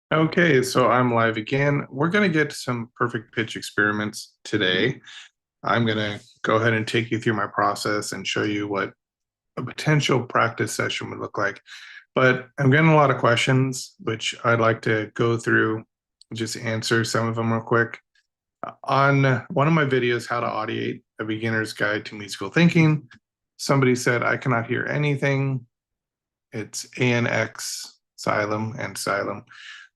Okay, so I'm live again. We're going to get some perfect pitch experiments today. I'm going to go ahead and take you through my process and show you what a potential practice session would look like. But I'm getting a lot of questions, which I'd like to go through, just answer some of them real quick. On one of my videos, How to Audiate, a Beginner's Guide to Musical Thinking, somebody said, I cannot hear anything. It's ANX, xylem, and xylem.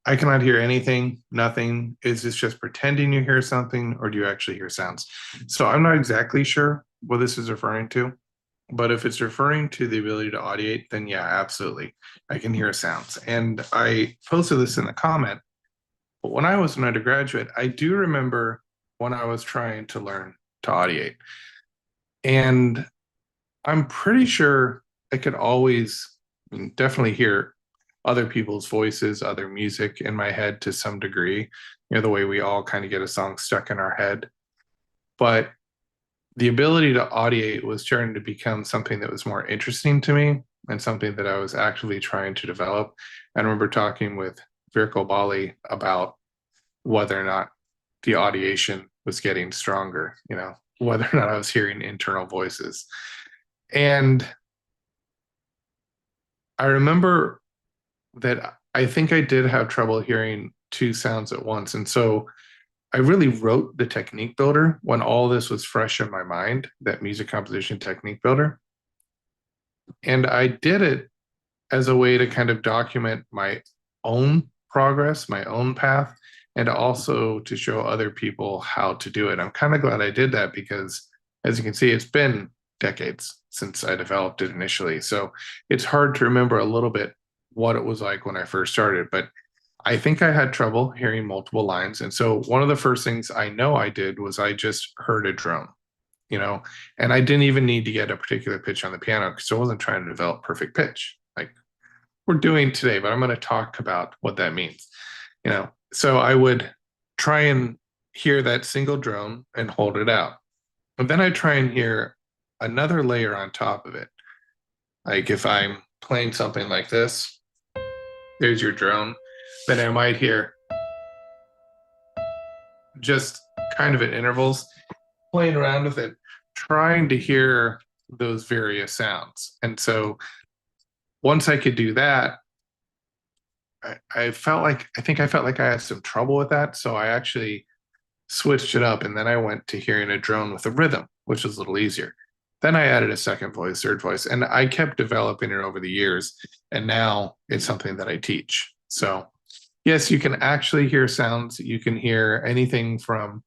I cannot hear anything, nothing. Is this just pretending you hear something, or do you actually hear sounds? So I'm not exactly sure what this is referring to, but if it's referring to the ability to audiate, then yeah, absolutely. I can hear sounds. And I posted this in the comment, but when I was an undergraduate, I do remember when I was trying to learn to audiate. And I'm pretty sure I could always, I mean, definitely hear other people's voices, other music in my head to some degree, the way we all kind of get a song stuck in our head. But the ability to audiate was starting to become something that was more interesting to me and something that I was actively trying to develop. I remember talking with Virko Bali about whether or not the audiation was getting stronger, whether or not I was hearing internal voices. And I remember that I think I did have trouble hearing two sounds at once. And so I really wrote the technique builder when all this was fresh in my mind, that music composition technique builder. And I did it as a way to kind of document my own progress, my own path, and also to show other people how to do it. I'm kind of glad I did that because, as you can see, it's been decades since I developed it initially. So it's hard to remember a little bit what it was like when I first started. But I think I had trouble hearing multiple lines. And so one of the first things I know I did was I just heard a drone, and I didn't even need to get a particular pitch on the piano because I wasn't trying to develop perfect pitch like we're doing today, but I'm going to talk about what that means, So I would try and hear that single drone and hold it out. And then I try and hear another layer on top of it. Like if I'm playing something like this, there's your drone, then I might hear just kind of at intervals, playing around with it, trying to hear those various sounds. And so once I could do that, I felt like I had some trouble with that. So I actually switched it up and then I went to hearing a drone with a rhythm, which was a little easier. Then I added a second voice, third voice, and I kept developing it over the years. And now it's something that I teach. So, yes, you can actually hear sounds. You can hear anything from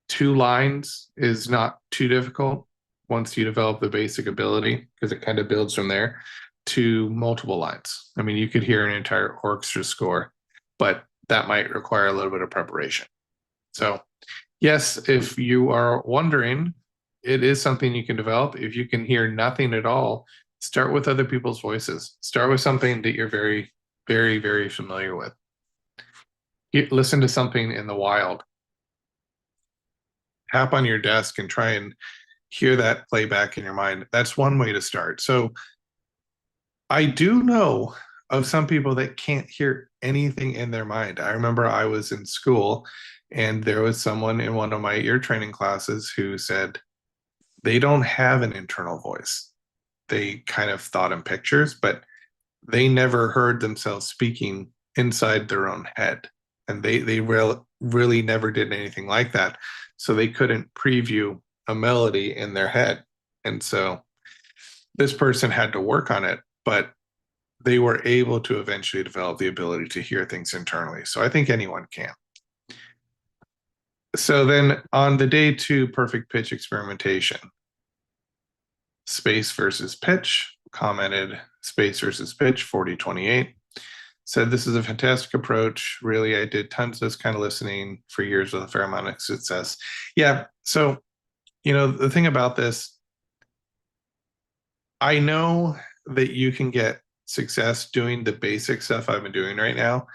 two lines is not too difficult once you develop the basic ability because it kind of builds from there to multiple lines. I mean, you could hear an entire orchestra score, but that might require a little bit of preparation. So, yes, if you are wondering, it is something you can develop. If you can hear nothing at all, start with other people's voices. Start with something that you're very, very, very familiar with. Listen to something in the wild. Tap on your desk and try and hear that playback in your mind. That's one way to start. So I do know of some people that can't hear anything in their mind. I remember I was in school and there was someone in one of my ear training classes who said they don't have an internal voice. They kind of thought in pictures, but they never heard themselves speaking inside their own head. And really never did anything like that. So they couldn't preview a melody in their head. And so this person had to work on it, but they were able to eventually develop the ability to hear things internally. So I think anyone can. So then on the day two perfect pitch experimentation, space versus pitch, commented space versus pitch 4028. Said this is a fantastic approach. Really, I did tons of this kind of listening for years with a fair amount of success. Yeah. So, the thing about this, I know that you can get success doing the basic stuff I've been doing right now.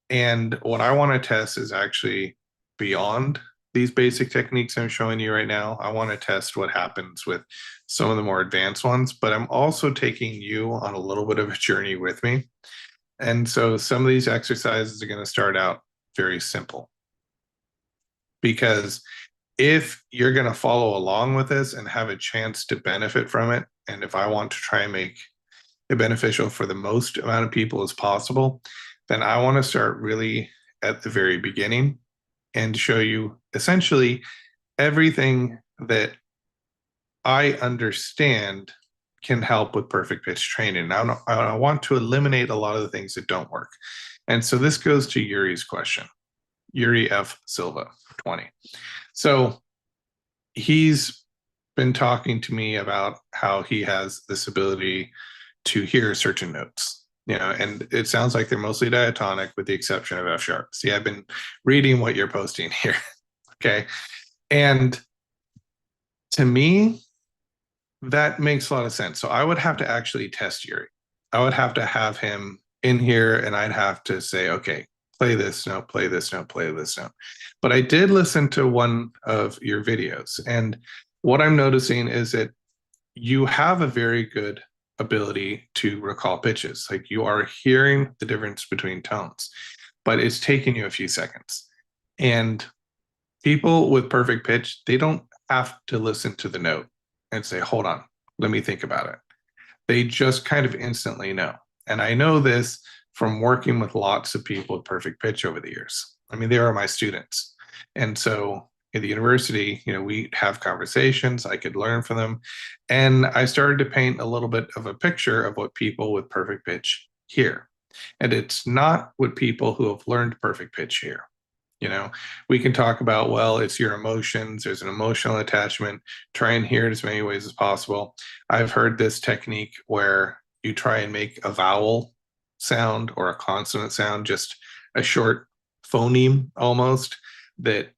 And what I want to test is actually beyond these basic techniques I'm showing you right now. I want to test what happens with some of the more advanced ones, but I'm also taking you on a little bit of a journey with me. And so some of these exercises are going to start out very simple, because if you're going to follow along with this and have a chance to benefit from it, and if I want to try and make it beneficial for the most amount of people as possible, then I want to start really at the very beginning and show you essentially everything that I understand can help with perfect pitch training. I want to eliminate a lot of the things that don't work. And so this goes to Yuri's question, Yuri F. Silva, 20. So he's been talking to me about how he has this ability to hear certain notes, and it sounds like they're mostly diatonic with the exception of F sharp. See, I've been reading what you're posting here. Okay. And to me, that makes a lot of sense. So I would have to actually test Yuri. I would have to have him in here and I'd have to say, okay, play this note, play this note, play this note. But I did listen to one of your videos, and what I'm noticing is that you have a very good ability to recall pitches. Like, you are hearing the difference between tones, but it's taking you a few seconds. And people with perfect pitch, they don't have to listen to the note and say, hold on, let me think about it. They just kind of instantly know. And I know this from working with lots of people with perfect pitch over the years. I mean, they are my students. And so at the university, we have conversations, I could learn from them. And I started to paint a little bit of a picture of what people with perfect pitch hear. And it's not what people who have learned perfect pitch hear. We can talk about, well, it's your emotions, there's an emotional attachment, try and hear it as many ways as possible. I've heard this technique where you try and make a vowel sound or a consonant sound, just a short phoneme almost, that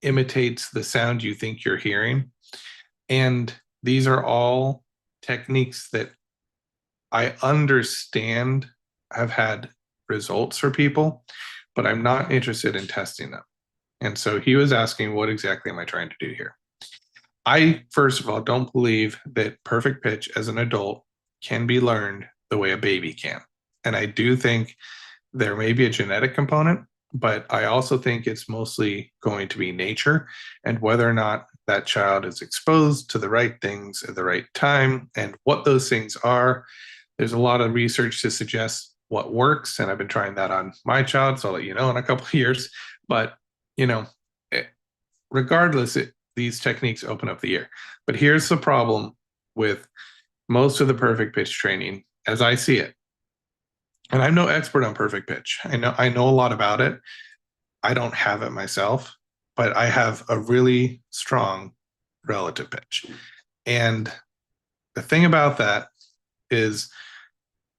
imitates the sound you think you're hearing. And these are all techniques that I understand have had results for people, but I'm not interested in testing them. And so he was asking, what exactly am I trying to do here? I, first of all, don't believe that perfect pitch as an adult can be learned the way a baby can. And I do think there may be a genetic component, but I also think it's mostly going to be nature and whether or not that child is exposed to the right things at the right time and what those things are. There's a lot of research to suggest what works, and I've been trying that on my child, so I'll let you know in a couple of years. But, regardless, these techniques open up the ear. But here's the problem with most of the perfect pitch training as I see it. And I'm no expert on perfect pitch. I know a lot about it. I don't have it myself, but I have a really strong relative pitch. And the thing about that is,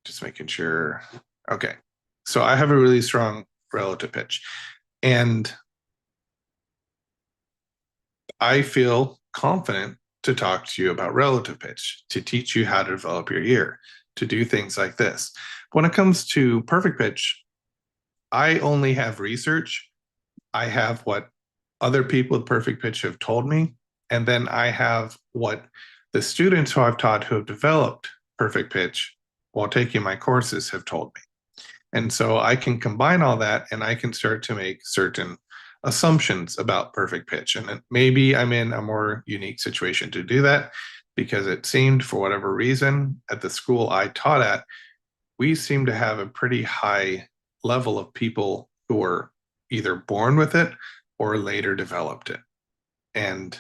just making sure. Okay. So I have a really strong relative pitch. And I feel confident to talk to you about relative pitch, to teach you how to develop your ear, to do things like this. When it comes to perfect pitch, I only have research. I have what other people with perfect pitch have told me. And then I have what the students who I've taught who have developed perfect pitch while taking my courses have told me. And so I can combine all that and I can start to make certain assumptions about perfect pitch. And maybe I'm in a more unique situation to do that, because it seemed, for whatever reason, at the school I taught at, we seem to have a pretty high level of people who were either born with it or later developed it. And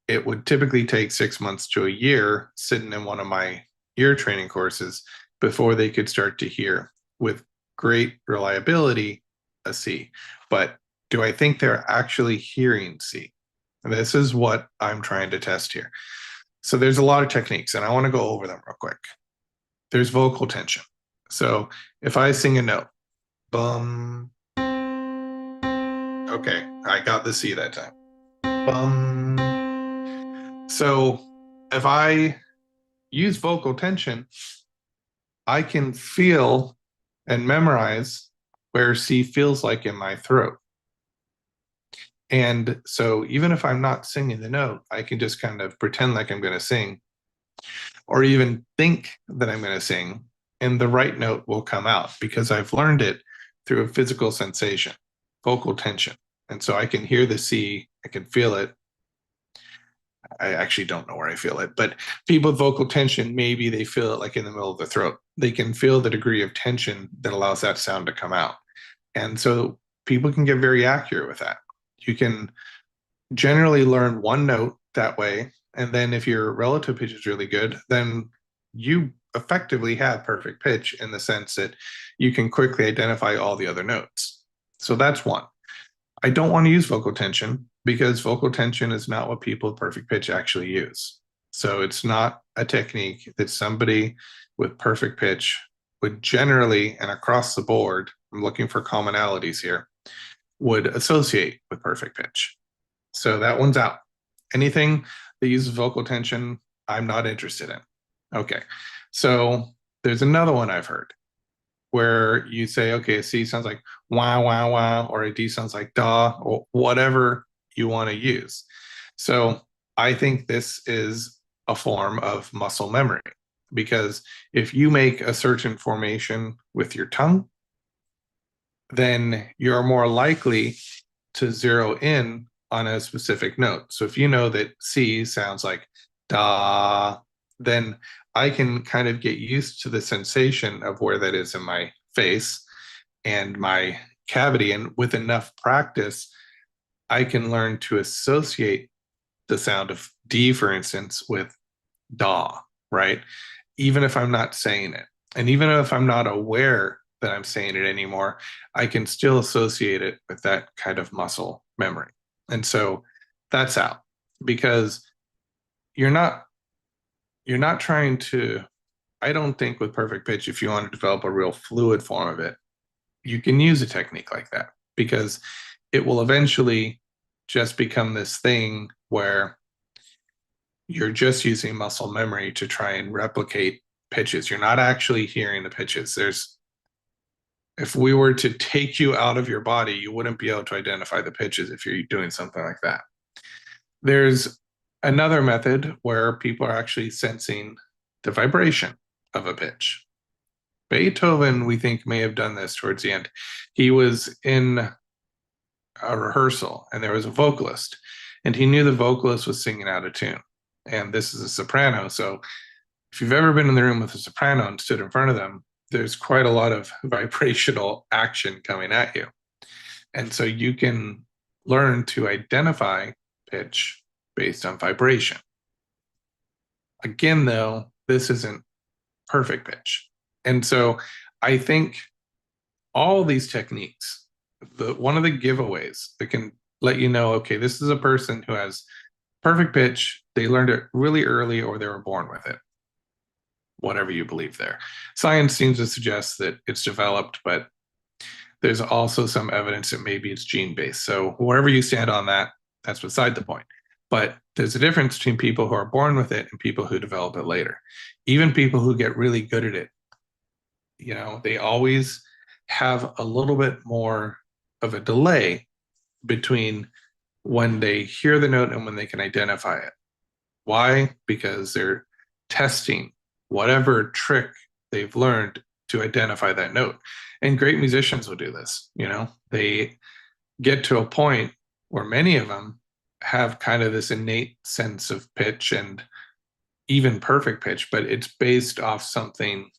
it would typically take 6 months to a year sitting in one of my ear training courses before they could start to hear with great reliability a C. But do I think they're actually hearing C? And this is what I'm trying to test here. So there's a lot of techniques, and I want to go over them real quick. There's vocal tension. So if I sing a note, bum, okay, I got the C that time. Bum. So if I use vocal tension, I can feel and memorize where C feels like in my throat. And so even if I'm not singing the note, I can just kind of pretend like I'm going to sing, or even think that I'm going to sing, and the right note will come out because I've learned it through a physical sensation, vocal tension. And so I can hear the C, I can feel it. I actually don't know where I feel it, but people with vocal tension, maybe they feel it like in the middle of the throat. They can feel the degree of tension that allows that sound to come out. And so people can get very accurate with that. You can generally learn one note that way. And then if your relative pitch is really good, then you effectively have perfect pitch in the sense that you can quickly identify all the other notes. So that's one. I don't want to use vocal tension because vocal tension is not what people with perfect pitch actually use. So it's not a technique that somebody with perfect pitch would generally and across the board, I'm looking for commonalities here, would associate with perfect pitch. So that one's out. Anything that uses vocal tension, I'm not interested in. Okay. So there's another one I've heard where you say, okay, a C sounds like wow, wow, wow, or a D sounds like da, or whatever you want to use. So I think this is a form of muscle memory because if you make a certain formation with your tongue, then you're more likely to zero in on a specific note. So if you know that C sounds like da, then I can kind of get used to the sensation of where that is in my face and my cavity. And with enough practice, I can learn to associate the sound of D, for instance, with da, right? Even if I'm not saying it. And even if I'm not aware that I'm saying it anymore, I can still associate it with that kind of muscle memory. And so that's out because you're not trying to, I don't think with perfect pitch, if you want to develop a real fluid form of it, you can use a technique like that because it will eventually just become this thing where you're just using muscle memory to try and replicate pitches. You're not actually hearing the pitches. If we were to take you out of your body, you wouldn't be able to identify the pitches if you're doing something like that. There's another method where people are actually sensing the vibration of a pitch. Beethoven, we think, may have done this towards the end. He was in a rehearsal and there was a vocalist, and he knew the vocalist was singing out of tune. And this is a soprano. So if you've ever been in the room with a soprano and stood in front of them, there's quite a lot of vibrational action coming at you. And so you can learn to identify pitch based on vibration. Again, though, this isn't perfect pitch. And so I think all these techniques, one of the giveaways that can let you know, okay, this is a person who has perfect pitch. They learned it really early or they were born with it. Whatever you believe there. Science seems to suggest that it's developed, but there's also some evidence that maybe it's gene-based. So wherever you stand on that, that's beside the point. But there's a difference between people who are born with it and people who develop it later. Even people who get really good at it, they always have a little bit more of a delay between when they hear the note and when they can identify it. Why? Because they're testing whatever trick they've learned to identify that note. And great musicians will do this. They get to a point where many of them have kind of this innate sense of pitch and even perfect pitch, but it's based off something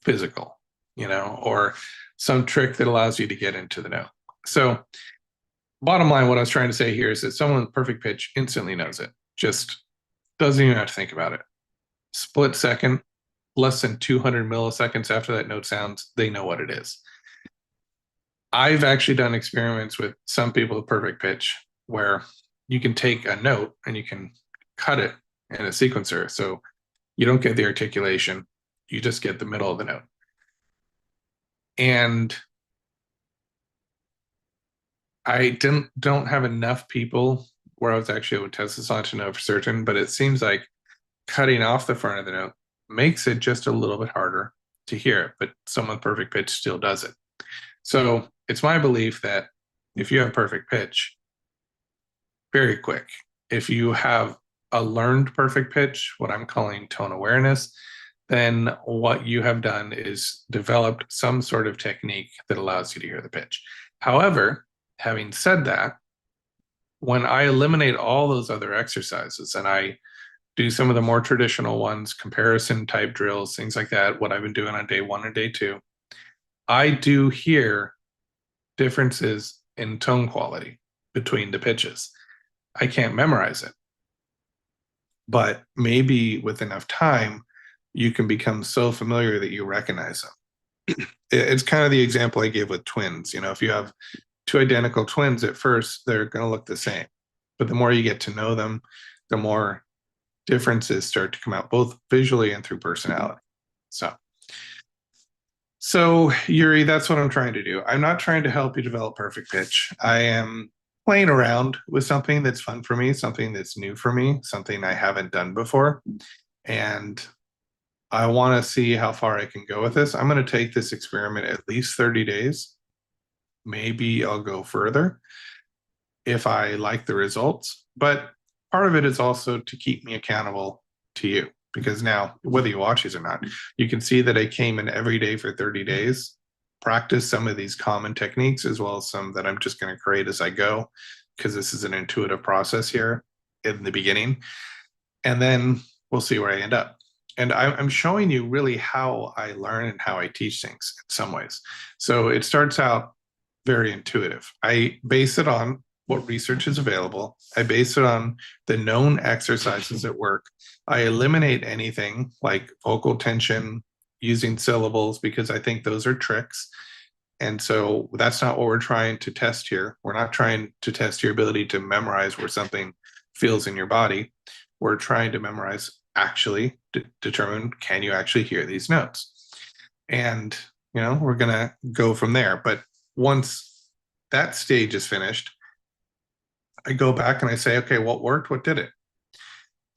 physical, or some trick that allows you to get into the note. So bottom line, what I was trying to say here is that someone with perfect pitch instantly knows it, just doesn't even have to think about it. Split second, less than 200 milliseconds after that note sounds, they know what it is. I've actually done experiments with some people with perfect pitch where you can take a note and you can cut it in a sequencer. So you don't get the articulation, you just get the middle of the note. And I don't have enough people where I was actually able to test this on to know for certain, but it seems like cutting off the front of the note makes it just a little bit harder to hear it, but someone with perfect pitch still does it. So it's my belief that if you have perfect pitch, very quick. If you have a learned perfect pitch, what I'm calling tone awareness, then what you have done is developed some sort of technique that allows you to hear the pitch. However, having said that, when I eliminate all those other exercises and I do some of the more traditional ones, comparison type drills, things like that, what I've been doing on day one and day two, I do hear differences in tone quality between the pitches. I can't memorize it, but maybe with enough time, you can become so familiar that you recognize them. It's kind of the example I gave with twins. You know, if you have two identical twins at first, they're going to look the same. But the more you get to know them, the more differences start to come out, both visually and through personality. So Yuri, that's what I'm trying to do. I'm not trying to help you develop perfect pitch. I am playing around with something that's fun for me, something that's new for me, something I haven't done before. And I want to see how far I can go with this. I'm going to take this experiment at least 30 days. Maybe I'll go further if I like the results. But part of it is also to keep me accountable to you, because now, whether you watch these or not, you can see that I came in every day for 30 days, practice some of these common techniques, as well as some that I'm just going to create as I go, because this is an intuitive process here in the beginning. And then we'll see where I end up. And I'm showing you really how I learn and how I teach things in some ways. So it starts out very intuitive. I base it on what research is available. I base it on the known exercises at work. I eliminate anything like vocal tension, using syllables, because I think those are tricks. And so that's not what we're trying to test here. We're not trying to test your ability to memorize where something feels in your body. We're trying to memorize, actually determine, can you actually hear these notes? And, you know, we're going to go from there. But once that stage is finished, I go back and I say, okay, what worked? What did it?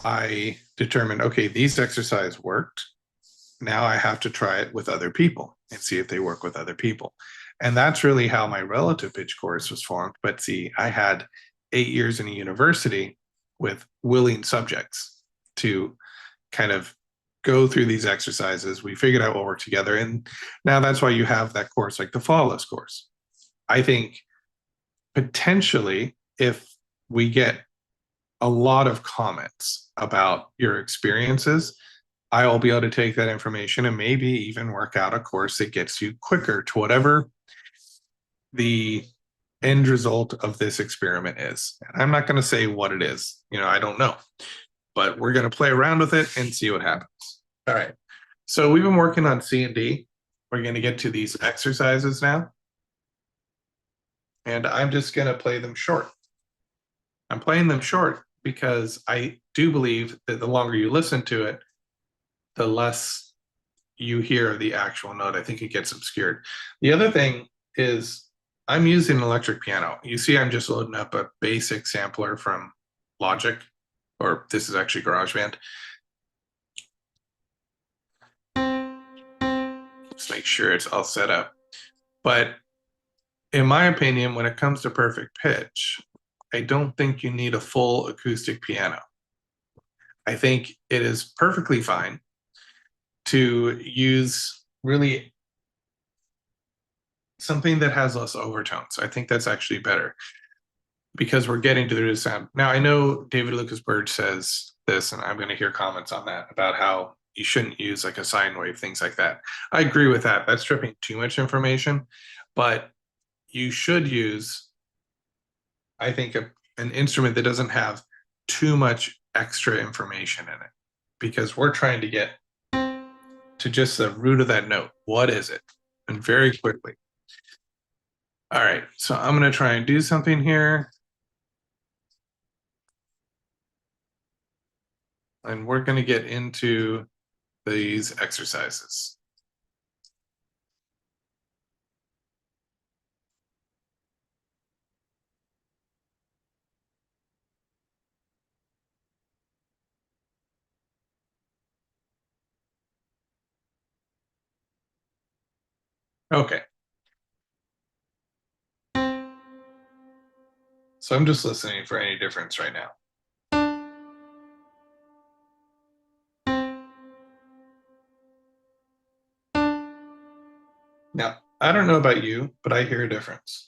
I determined, okay, these exercises worked. Now I have to try it with other people and see if they work with other people. And that's really how my relative pitch course was formed. But see, I had 8 years in a university with willing subjects to kind of go through these exercises. We figured out what worked together. And now that's why you have that course, like the Flawless course. I think potentially, if we get a lot of comments about your experiences, I will be able to take that information and maybe even work out a course that gets you quicker to whatever the end result of this experiment is. And I'm not going to say what it is. You know, I don't know, but we're going to play around with it and see what happens. All right. So we've been working on C and D. We're going to get to these exercises now. And I'm just going to play them short. I'm playing them short because I do believe that the longer you listen to it, the less you hear the actual note. I think it gets obscured. The other thing is I'm using an electric piano. You see, I'm just loading up a basic sampler from Logic, or this is actually GarageBand. Let's make sure it's all set up. But in my opinion, when it comes to perfect pitch, I don't think you need a full acoustic piano. I think it is perfectly fine to use really something that has less overtones. I think that's actually better because we're getting to the sound. Now, I know David Lucas Bird says this, and I'm going to hear comments on that about how you shouldn't use like a sine wave, things like that. I agree with that. That's stripping too much information, but you should use, I think, an instrument that doesn't have too much extra information in it, because we're trying to get to just the root of that note. What is it? And very quickly. All right, so I'm going to try and do something here. And we're going to get into these exercises. Okay. So I'm just listening for any difference right now. I don't know about you, but I hear a difference.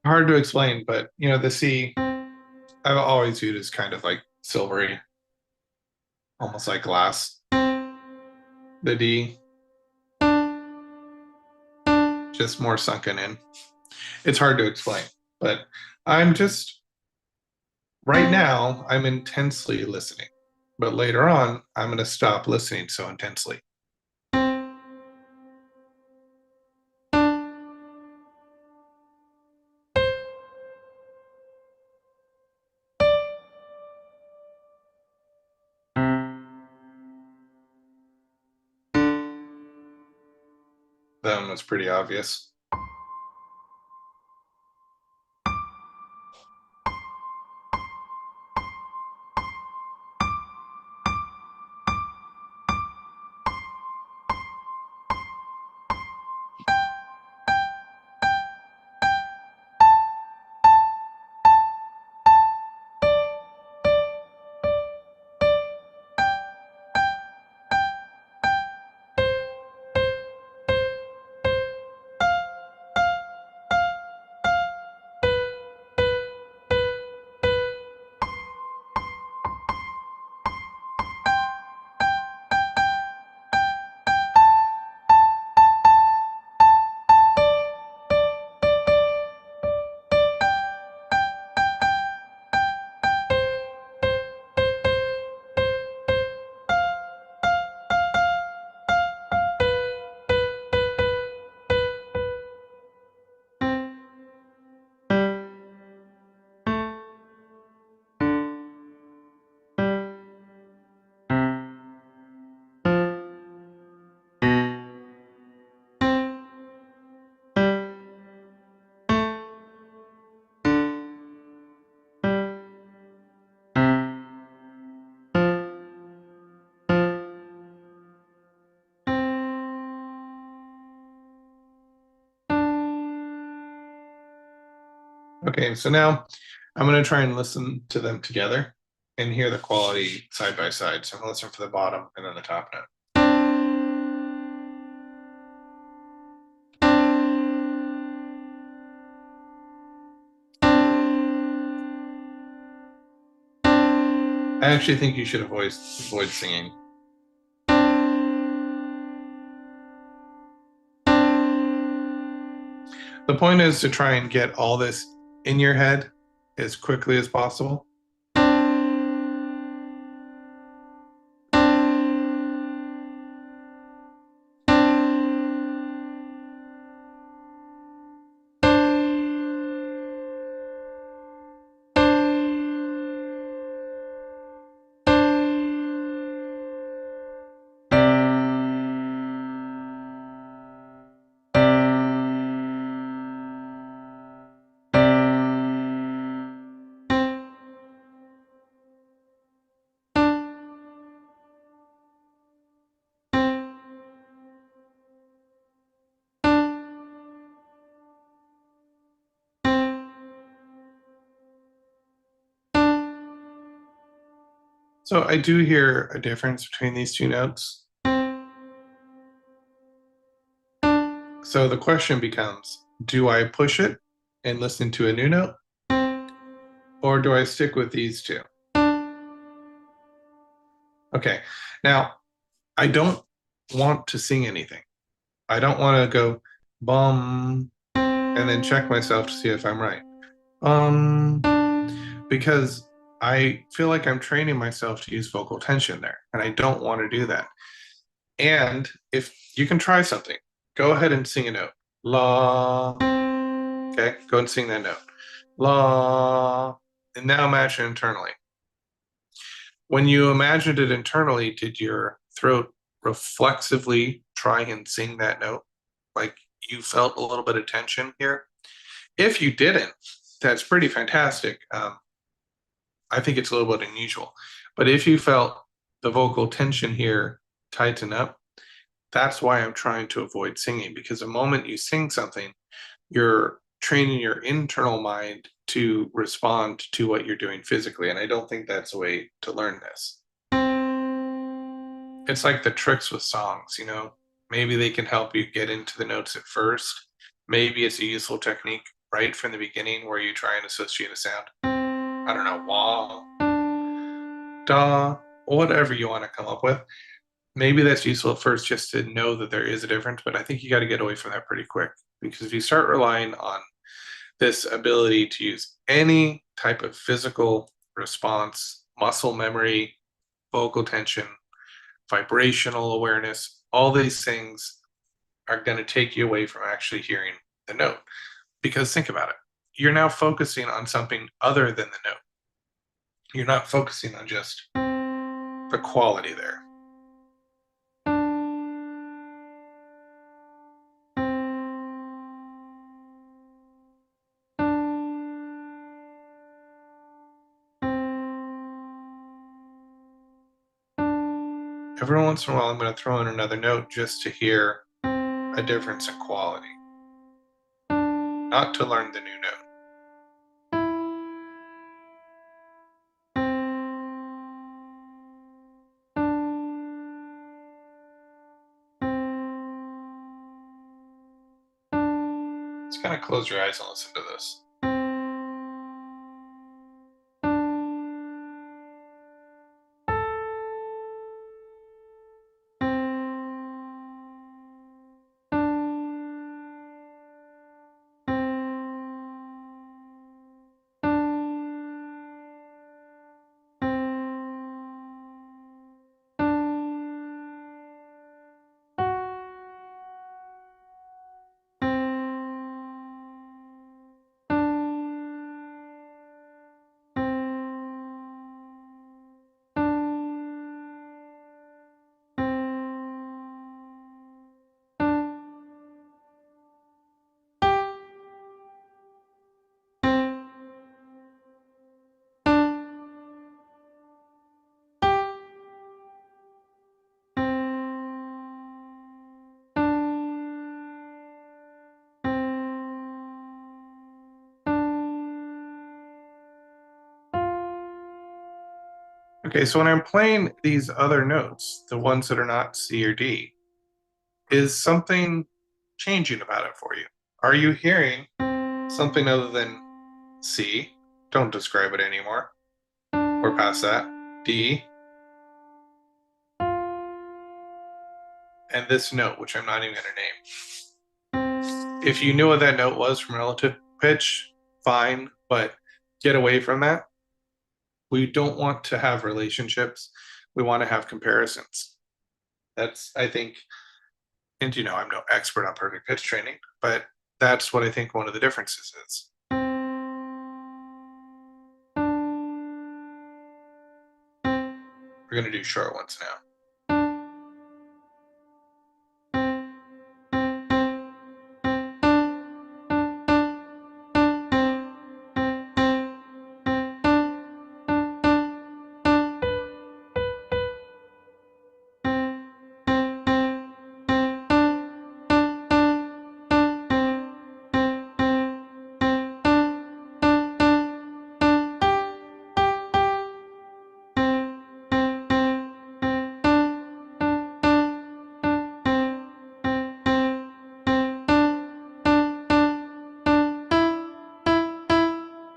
Hard to explain, but the C I've always viewed as kind of like silvery, almost like glass. The D, just more sunken in. It's hard to explain, but I'm just, right now, I'm intensely listening. But later on, I'm going to stop listening so intensely. That one was pretty obvious. Okay, so now I'm going to try and listen to them together and hear the quality side by side. So I'm going to listen for the bottom and then the top note. I actually think you should avoid singing. The point is to try and get all this in your head as quickly as possible. So I do hear a difference between these two notes. So the question becomes, do I push it and listen to a new note? Or do I stick with these two? Okay, now I don't want to sing anything. I don't want to go bum and then check myself to see if I'm right. because I feel like I'm training myself to use vocal tension there, and I don't want to do that. And if you can try something, go ahead and sing a note. La. Okay, go and sing that note. La. And now imagine internally. When you imagined it internally, did your throat reflexively try and sing that note? Like you felt a little bit of tension here? If you didn't, that's pretty fantastic. I think it's a little bit unusual. But if you felt the vocal tension here tighten up, that's why I'm trying to avoid singing, because the moment you sing something, you're training your internal mind to respond to what you're doing physically. And I don't think that's a way to learn this. It's like the tricks with songs, you know, maybe they can help you get into the notes at first. Maybe it's a useful technique right from the beginning where you try and associate a sound. I don't know, wah, da, whatever you want to come up with. Maybe that's useful at first just to know that there is a difference, but I think you got to get away from that pretty quick, because if you start relying on this ability to use any type of physical response, muscle memory, vocal tension, vibrational awareness, all these things are going to take you away from actually hearing the note. Because think about it, you're now focusing on something other than the note. You're not focusing on just the quality there. Every once in a while, I'm going to throw in another note just to hear a difference in quality, not to learn the new note. Just kind of close your eyes and listen to this. Okay, so when I'm playing these other notes, the ones that are not C or D, is something changing about it for you? Are you hearing something other than C? Don't describe it anymore. We're past that. D. And this note, which I'm not even going to name. If you knew what that note was from relative pitch, fine, but get away from that. We don't want to have relationships. We want to have comparisons. That's, I think, and you know, I'm no expert on perfect pitch training, but that's what I think one of the differences is. We're going to do short ones now.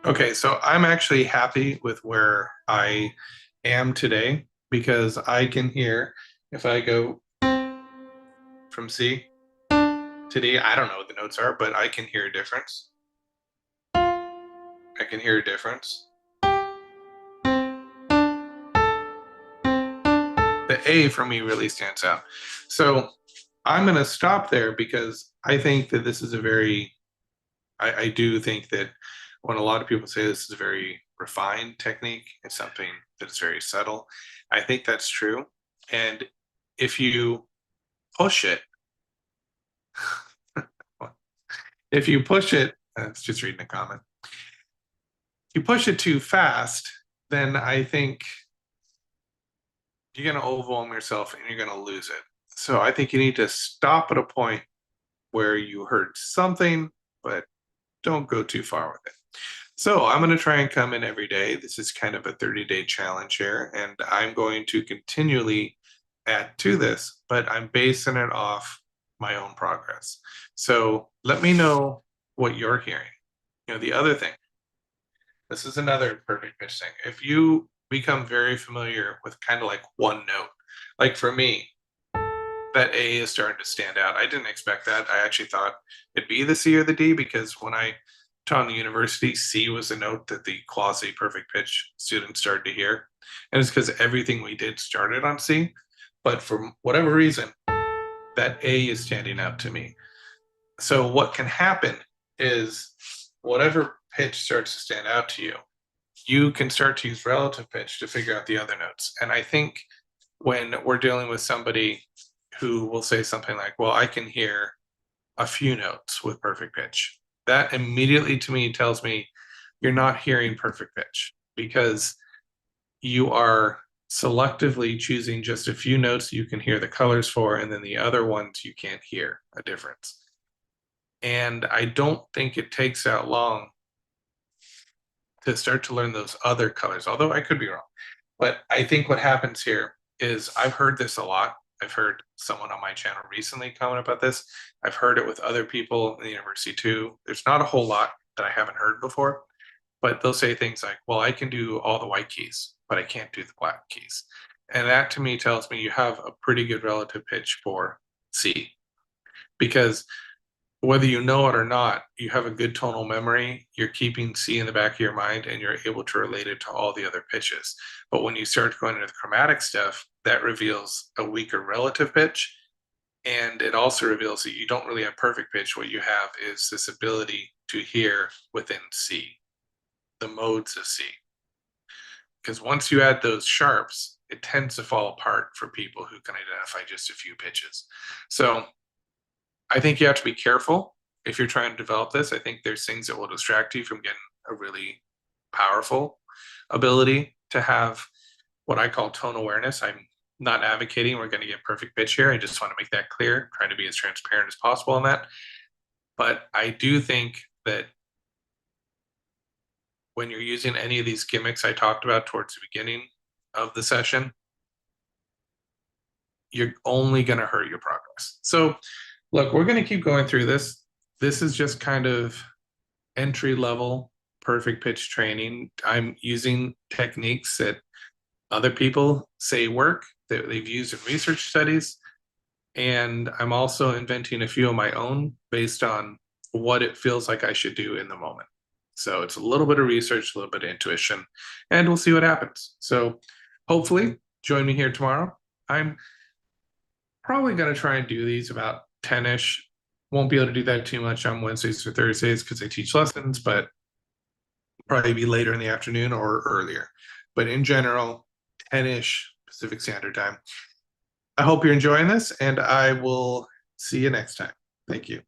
Okay, so I'm actually happy with where I am today, because I can hear if I go from C to D, I don't know what the notes are, but I can hear a difference. I can hear a difference. the A for me really stands out. So I'm going to stop there because I think that this is a very, I do think that when a lot of people say this is a very refined technique, it's something that is very subtle. I think that's true. And if you push it, if you push it, it's just reading a comment. If you push it too fast, then I think you're going to overwhelm yourself and you're going to lose it. So I think you need to stop at a point where you heard something, but don't go too far with it. So I'm going to try and come in every day. This is kind of a 30-day challenge here, and I'm going to continually add to this, but I'm basing it off my own progress. So let me know what you're hearing. The other thing, this is another perfect pitch thing. If you become very familiar with kind of like one note, like for me, that A is starting to stand out. I didn't expect that. I actually thought it'd be the C or the D because when I taught in the university, C was the note that the quasi perfect pitch students started to hear. And it's because everything we did started on C. But for whatever reason, that A is standing out to me. So what can happen is whatever pitch starts to stand out to you, you can start to use relative pitch to figure out the other notes. And I think when we're dealing with somebody who will say something like, well, I can hear a few notes with perfect pitch, that immediately to me tells me you're not hearing perfect pitch because you are selectively choosing just a few notes you can hear the colors for, and then the other ones you can't hear a difference. And I don't think it takes that long to start to learn those other colors, although I could be wrong. But I think what happens here is I've heard this a lot. I've heard someone on my channel recently comment about this. I've heard it with other people in the university too. There's not a whole lot that I haven't heard before, but they'll say things like, well, I can do all the white keys, but I can't do the black keys. And that to me tells me you have a pretty good relative pitch for C, because whether you know it or not, you have a good tonal memory. You're keeping C in the back of your mind and you're able to relate it to all the other pitches. But when you start going into the chromatic stuff, that reveals a weaker relative pitch. And it also reveals that you don't really have perfect pitch. What you have is this ability to hear within C, the modes of C. Because once you add those sharps, it tends to fall apart for people who can identify just a few pitches. So I think you have to be careful if you're trying to develop this. I think there's things that will distract you from getting a really powerful ability to have what I call tone awareness. I'm not advocating we're going to get perfect pitch here. I just want to make that clear, trying to be as transparent as possible on that. But I do think that when you're using any of these gimmicks I talked about towards the beginning of the session, you're only going to hurt your progress. So look, we're going to keep going through this. This is just kind of entry level perfect pitch training. I'm using techniques that other people say work, that they've used in research studies. And I'm also inventing a few of my own based on what it feels like I should do in the moment. So it's a little bit of research, a little bit of intuition, and we'll see what happens. So hopefully join me here tomorrow. I'm probably going to try and do these about 10-ish. Won't be able to do that too much on Wednesdays or Thursdays because I teach lessons, but probably be later in the afternoon or earlier. But in general, 10-ish Pacific Standard Time. I hope you're enjoying this, and I will see you next time. Thank you.